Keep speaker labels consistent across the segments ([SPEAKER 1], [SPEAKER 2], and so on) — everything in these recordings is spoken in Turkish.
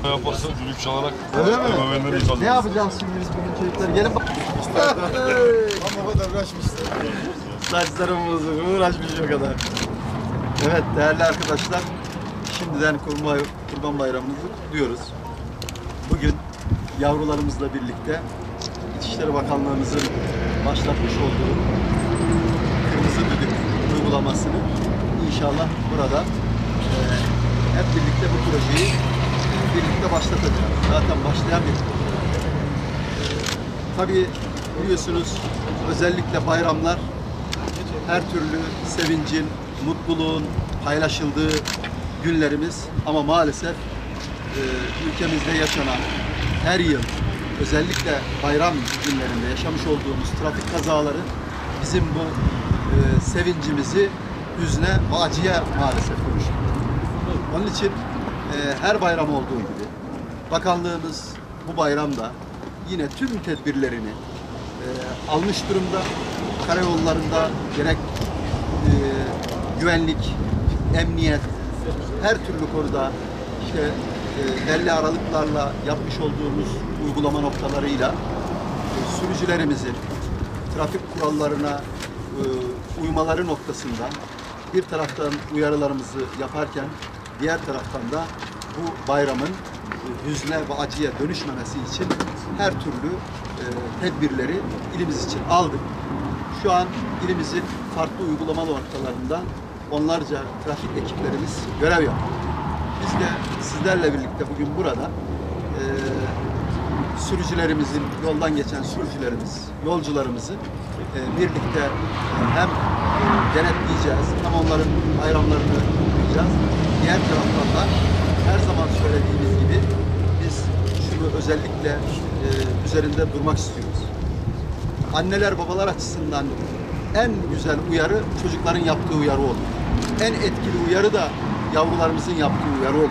[SPEAKER 1] Yaparsa düdük çalarak
[SPEAKER 2] öyle mi?
[SPEAKER 1] öğrenleri
[SPEAKER 2] Ne yapacağız şimdi biz bugün çocuklar? Gelin bak.
[SPEAKER 3] Ama o kadar uğraşmıştır.
[SPEAKER 2] Saçlarımız uğraşmış o kadar. Evet değerli arkadaşlar. Şimdiden Kurban Bayramımızı kutluyoruz. Bugün yavrularımızla birlikte İçişleri Bakanlığımızın başlatmış olduğu kırmızı düdük uygulamasını inşallah burada hep birlikte bu projeyi birlikte başlatacağız. Zaten başlayan bir proje. Tabii biliyorsunuz özellikle bayramlar her türlü sevincin, mutluluğun paylaşıldığı günlerimiz ama maalesef ülkemizde yaşanan her yıl özellikle bayram günlerinde yaşamış olduğumuz trafik kazaları bizim bu sevincimizi hüzne ve acıya maalesef dönüştürüyor. Onun için her bayram olduğu gibi bakanlığımız bu bayramda yine tüm tedbirlerini almış durumda. Karayollarında gerek güvenlik, emniyet, her türlü konuda işte belli aralıklarla yapmış olduğumuz uygulama noktalarıyla sürücülerimizin trafik kurallarına uymaları noktasında bir taraftan uyarılarımızı yaparken diğer taraftan da bu bayramın hüzne ve acıya dönüşmemesi için her türlü tedbirleri ilimiz için aldık. Şu an ilimizin farklı uygulama noktalarında onlarca trafik ekiplerimiz görev yapıyor. Biz de sizlerle birlikte bugün burada sürücülerimizin, yoldan geçen sürücülerimiz, yolcularımızı birlikte hem denetleyeceğiz, hem onların bayramlarını kutlayacağız. Diğer taraftan da her zaman söylediğimiz gibi biz şunu özellikle üzerinde durmak istiyoruz. Anneler, babalar açısından en güzel uyarı çocukların yaptığı uyarı olur. En etkili uyarı da yavrularımızın yaptığı uyarı olur.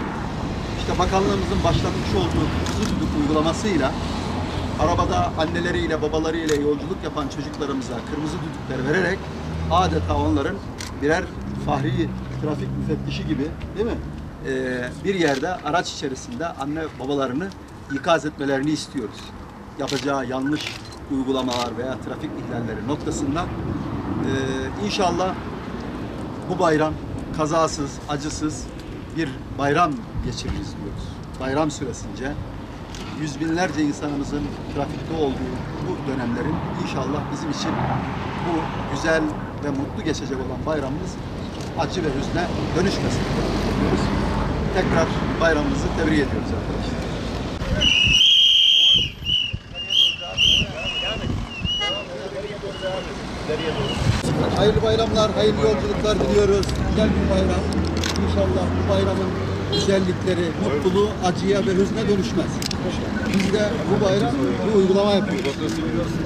[SPEAKER 2] İşte bakanlığımızın başlatmış olduğu kırmızı düdük uygulamasıyla arabada anneleriyle, babalarıyla yolculuk yapan çocuklarımıza kırmızı düdükler vererek adeta onların birer fahri trafik müfettişi gibi, değil mi? Bir yerde araç içerisinde anne babalarını ikaz etmelerini istiyoruz. Yapacağı yanlış uygulamalar veya trafik ihlalleri noktasında inşallah bu bayram kazasız, acısız bir bayram geçiririz diyoruz. Bayram süresince yüz binlerce insanımızın trafikte olduğu bu dönemlerin inşallah bizim için bu güzel ve mutlu geçecek olan bayramımız acı ve hüzne dönüşmesin diyoruz. Tekrar bayramımızı tebrik ediyoruz arkadaşlar. Hayırlı bayramlar, hayırlı yolculuklar diliyoruz. Güzel bir bayram. İnşallah bu bayramın güzellikleri, mutluluğu acıya ve hüzne dönüşmez. Biz de bu bayram bu uygulama yapıyoruz.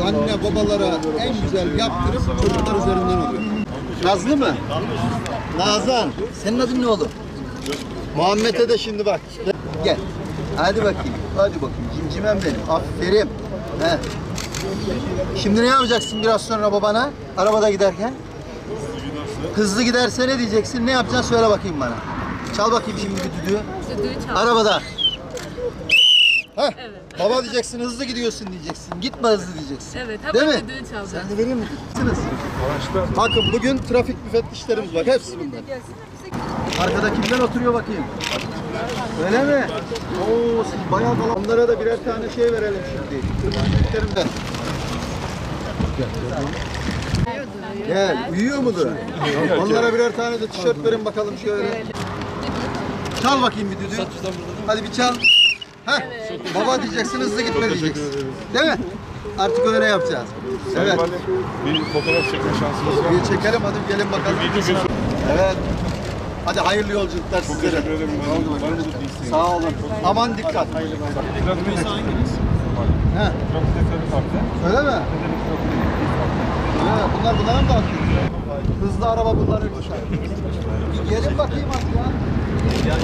[SPEAKER 2] Anne babalara en güzel yaptırım çocuklar üzerinden oluyor. Nazlı mı? Nazan. Senin adın ne oğlum? Muhammed'e de şimdi bak. Gel. Hadi bakayım. Hadi bakayım. Cimcimem benim. Aferin. He. Şimdi ne yapacaksın biraz sonra babana? Arabada giderken? Hızlı giderse ne diyeceksin? Ne yapacaksın? Söyle bakayım bana. Çal bakayım şimdi bir düdüğü.
[SPEAKER 4] Düdüğü çal.
[SPEAKER 2] Arabada. Heh.
[SPEAKER 4] Evet.
[SPEAKER 2] Baba diyeceksin, hızlı gidiyorsun diyeceksin. Gitme hızlı diyeceksin.
[SPEAKER 4] Evet,
[SPEAKER 2] değil
[SPEAKER 4] hemen
[SPEAKER 2] mi?
[SPEAKER 4] düdüğü çalacağım.
[SPEAKER 2] Sen de vereyim mi düdüğü? Bakın bugün trafik müfettişlerimiz bak. Hepsi bunlar. Arkada kimler oturuyor bakayım? Öyle mi? Oo, siz bayağı falan. Onlara da birer tane şey verelim şimdi. Kırmızı. Gel, uyuyor mudur? Onlara birer tane de tişört verin bakalım şöyle. Çal bakayım bir düdüğü. Hadi bir çal. Heh. Baba diyeceksin, hızlı gitme diyeceksin. Değil mi? Artık öyle yapacağız. Evet.
[SPEAKER 1] Bir fotoğraf çekme şansımız var.
[SPEAKER 2] Bir çekelim hadi gelin bakalım. Evet. Hadi hayırlı yolculuklar sizlere.
[SPEAKER 1] Teşekkür ederim. Var mıdır bir isteğiniz?
[SPEAKER 2] Sağ olun. Aman dikkat.
[SPEAKER 1] Trafikte hanginiz?
[SPEAKER 2] He.
[SPEAKER 1] Trafikte tabii farklı.
[SPEAKER 2] Öyle mi? Evet, bunlara mı bakıyor? Hızlı araba bunların. Bir gelin bakayım artık ya.